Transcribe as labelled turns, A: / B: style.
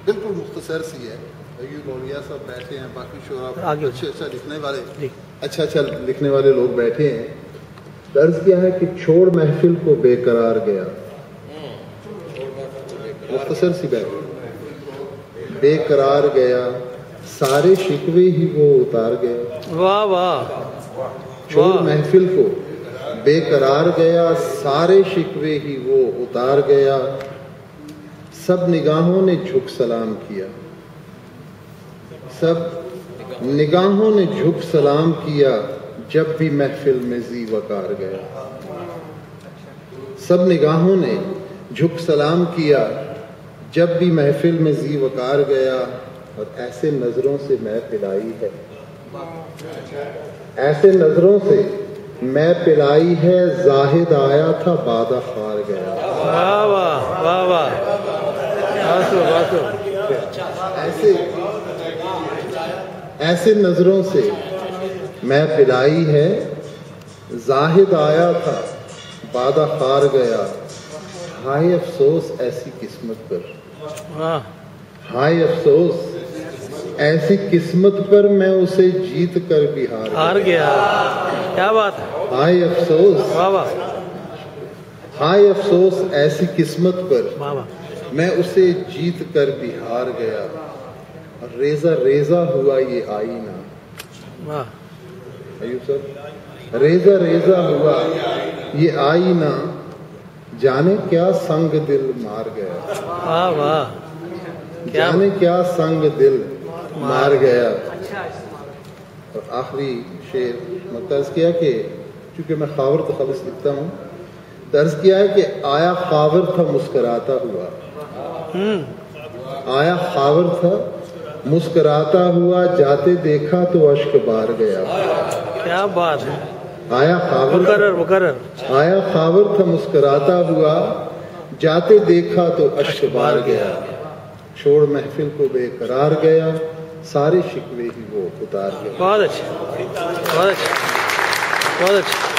A: बिल्कुल मुख्तसर सी है। मौलिया साहब बैठे हैं, बाकी शोरा अच्छा लिखने वाले अच्छा लिखने वाले लोग बैठे हैं। दर्ज क्या है कि छोड़ महफिल को बेकरार गया, मुख्तसर सी बैठ बेकरार गया, सारे शिकवे ही वो उतार गया।
B: वाह वाह।
A: छोड़ महफिल को बेकरार गया, सारे शिकवे ही वो उतार गया। सब निगाहों ने झुक सलाम किया, सब निगाहों ने झुक सलाम किया, जब भी महफिल में जी वकार गया। सब निगाहों ने झुक सलाम किया, जब भी महफिल में जी वकार गया। और ऐसे नजरों से मैं पिलाई है, ऐसे नजरों से मैं पिलाई है, जाहिद आया था बादा हार गया।
B: वाह वाह वाह वाह।
A: ऐसे नजरों से मैं पिलाई है, जाहिद आया था बादा हार गया। हाय अफसोस ऐसी किस्मत पर, हाय अफसोस ऐसी किस्मत पर, मैं उसे जीत कर भी हार
B: गया। क्या बात है।
A: हाय अफसोस,
B: वाह वाह।
A: हाय अफसोस ऐसी किस्मत पर,
B: वाह वाह,
A: मैं उसे जीत कर भी हार गया। और रेजा रेजा हुआ ये आईना, वाह अयूब सर, रेजा रेजा हुआ ये आईना, जाने क्या संग दिल मार गया।
B: वाह वाह।
A: जाने क्या संग दिल मार गया। और आखिरी शेर मैं दर्ज किया कि चूंकि मैं खावर तो खालिस लिखता हूँ, दर्ज किया है कि आया खावर था मुस्कुराता हुआ, आया खावर था मुस्कुराता हुआ, जाते देखा तो अश्क बार गया।
B: क्या बात है।
A: आया खावर, आया खावर था मुस्कुराता हुआ, जाते देखा तो अश्क बार गया। छोड़ महफिल को बेकरार गया, सारे शिकवे ही वो उतार गया।
B: बहुत अच्छा, बहुत अच्छा, बहुत अच्छा।